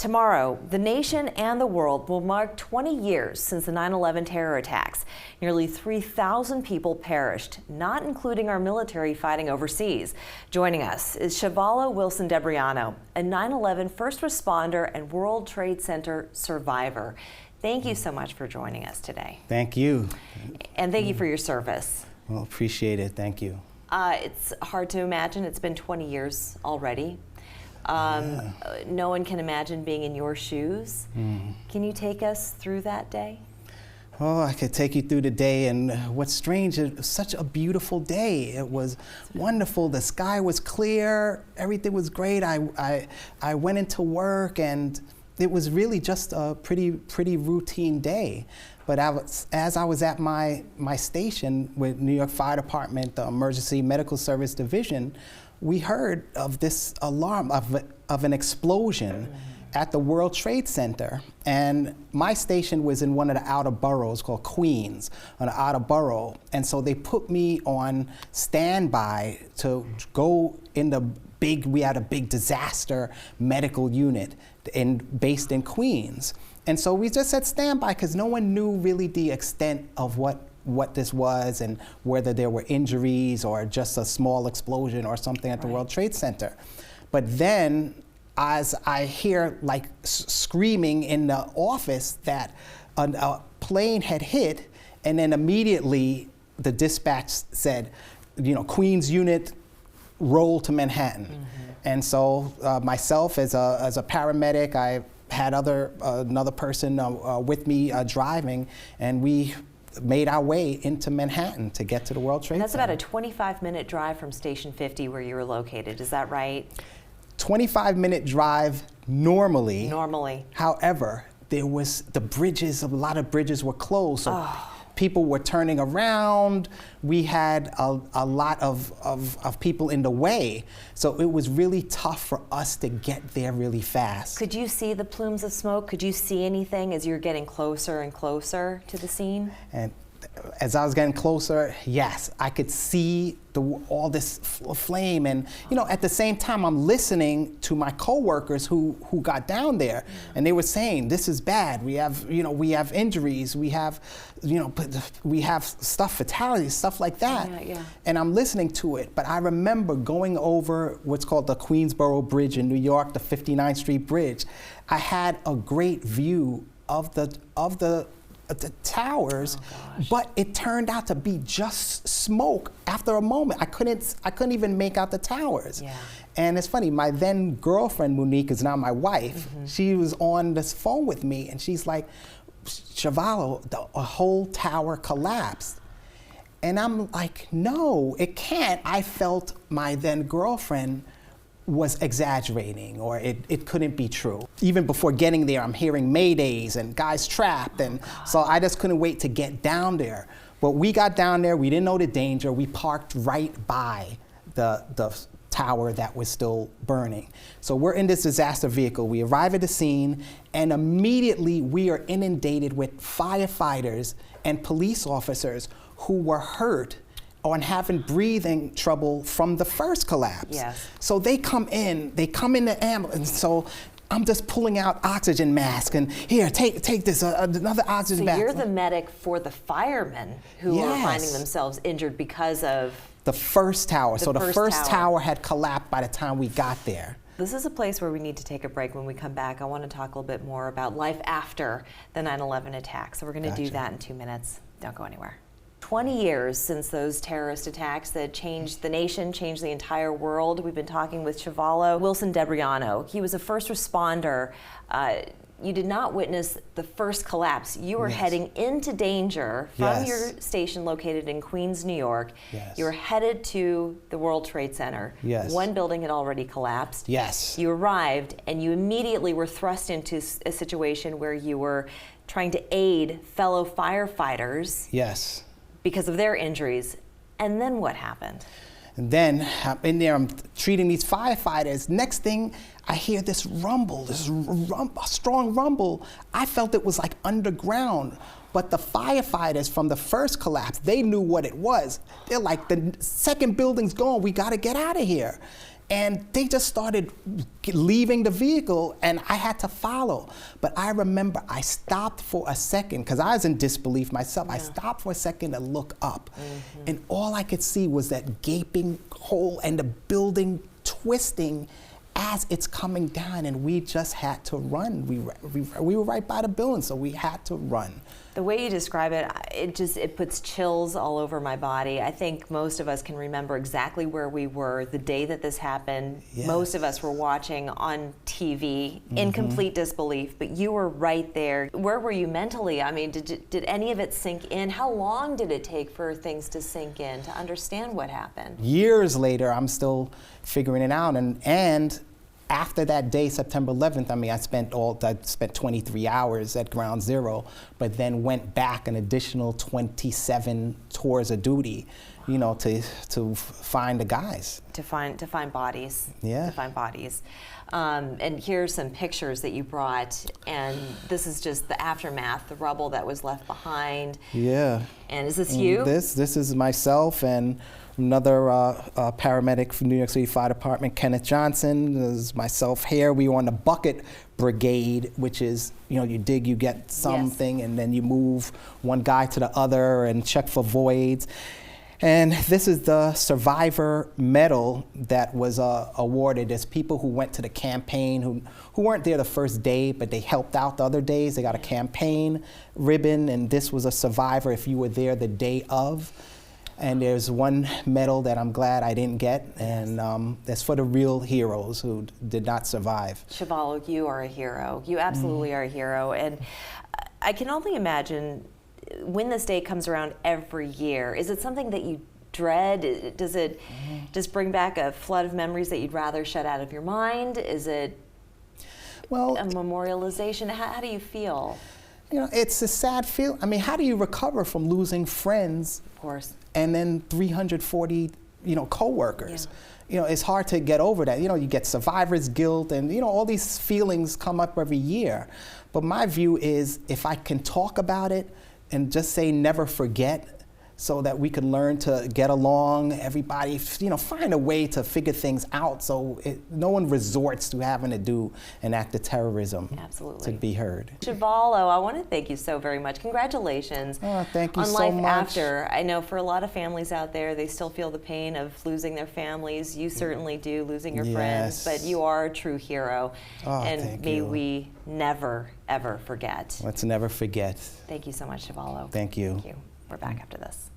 Tomorrow, the nation and the world will mark 20 years since the 9/11 terror attacks. Nearly 3,000 people perished, not including our military fighting overseas. Joining us is Chevalo Wilsondebriano, a 9/11 first responder and World Trade Center survivor. Thank you so much for joining us today. Thank you. And thank you for your service. Well, appreciate it. Thank you. It's hard to imagine. It's been 20 years already. No one can imagine being in your shoes. Can you take us through that day? Oh, I could take you through the day, and what's strange, it was such a beautiful day. It was wonderful. The sky was clear. Everything was great. I went into work, and it was really just a pretty routine day. But as I was at my station with New York Fire Department, the Emergency Medical Service Division, we heard of this alarm of an explosion at the World Trade Center. And my station was in one of the outer boroughs called Queens, on the outer borough. And so they put me on standby to go in we had a big disaster medical unit based in Queens. And so we just said standby because no one knew really the extent of what this was and whether there were injuries or just a small explosion or something at the World Trade Center. But then as I hear like screaming in the office that a plane had hit, and then immediately the dispatch said, Queens unit, roll to Manhattan. And so myself as a paramedic, I had another person with me driving, and we made our way into Manhattan to get to the World Trade Center. That's about a 25-minute drive from Station 50 where you were located, is that right? 25-minute drive normally. Normally. However, there was a lot of bridges were closed, so people were turning around. We had a lot of people in the way, so it was really tough for us to get there really fast. Could you see the plumes of smoke? Could you see anything as you're getting closer and closer to the scene? And as I was getting closer, yes, I could see all this flame, and at the same time, I'm listening to my coworkers who got down there, and they were saying, "This is bad. We have injuries. We have fatalities, stuff like that." And I'm listening to it, but I remember going over what's called the Queensboro Bridge in New York, the 59th Street Bridge. I had a great view of the towers, but it turned out to be just smoke. After a moment, I couldn't even make out the towers. And it's funny, my then girlfriend Monique is now my wife. She was on this phone with me, and she's like, "Chevalo, a whole tower collapsed." And I'm like, "No, it can't." I felt my then girlfriend was exaggerating, or it couldn't be true. Even before getting there, I'm hearing maydays and guys trapped, and so I just couldn't wait to get down there. But we got down there, we didn't know the danger, we parked right by the tower that was still burning. So we're in this disaster vehicle, we arrive at the scene, and immediately we are inundated with firefighters and police officers who were hurt on having breathing trouble from the first collapse. So they come in the ambulance, so I'm just pulling out oxygen mask, and here, take this, another oxygen mask. So you're the medic for the firemen who are finding themselves injured because of the first tower. So the first tower had collapsed by the time we got there. This is a place where we need to take a break. When we come back, I want to talk a little bit more about life after the 9/11 attack. So we're going to do that in 2 minutes. Don't go anywhere. 20 years since those terrorist attacks that changed the nation, changed the entire world. We've been talking with Chevalo Wilsondebriano. He was a first responder. You did not witness the first collapse. You were heading into danger from your station located in Queens, New York. You were headed to the World Trade Center. One building had already collapsed. You arrived, and you immediately were thrust into a situation where you were trying to aid fellow firefighters. Because of their injuries. And then what happened? And then I'm in there, I'm treating these firefighters. Next thing, I hear this rumble, a strong rumble. I felt it was like underground. But the firefighters from the first collapse, they knew what it was. They're like, the second building's gone, we gotta get out of here. And they just started leaving the vehicle, and I had to follow. But I remember I stopped for a second, because I was in disbelief myself. I stopped for a second to look up. And all I could see was that gaping hole and the building twisting as it's coming down, and we just had to run. We were right by the building, so we had to run. The way you describe it, it puts chills all over my body. I think most of us can remember exactly where we were the day that this happened. Yes. Most of us were watching on TV in complete disbelief, but you were right there. Where were you mentally? I mean, did any of it sink in? How long did it take for things to sink in, to understand what happened? Years later, I'm still figuring it out, and after that day, September 11th, I mean, I spent 23 hours at Ground Zero, but then went back an additional 27 tours of duty, you know, to find the guys. To find bodies. Yeah. To find bodies. And here's some pictures that you brought, and this is just the aftermath, the rubble that was left behind. Yeah. And is this you? This is myself and another paramedic from New York City Fire Department, Kenneth Johnson. This is myself here. We were on the bucket brigade, which is, you know, you dig, you get something, and then you move one guy to the other and check for voids. And this is the survivor medal that was awarded. There's people who went to the campaign who weren't there the first day, but they helped out the other days. They got a campaign ribbon, and this was a survivor if you were there the day of. And there's one medal that I'm glad I didn't get, and that's for the real heroes who did not survive. Chevalo, you are a hero. You absolutely are a hero. And I can only imagine when this day comes around every year, is it something that you dread? Does it just bring back a flood of memories that you'd rather shut out of your mind? Is it a memorialization? How do you feel? You know, it's a sad feel. I mean, how do you recover from losing friends? Of course. And then 340, you know, coworkers. Yeah. You know, it's hard to get over that. You know, you get survivor's guilt, and you know, all these feelings come up every year. But my view is, if I can talk about it and just say never forget, so that we can learn to get along, everybody, you know, find a way to figure things out so no one resorts to having to do an act of terrorism. Absolutely. To be heard. Chevalo, I want to thank you so very much. Congratulations. Oh, thank you on so Life much. After. I know for a lot of families out there, they still feel the pain of losing their families. You certainly do, losing your friends, but you are a true hero. Oh, and may we never, ever forget. Let's never forget. Thank you so much, Chevalo. Thank you. Thank you. We're back after this.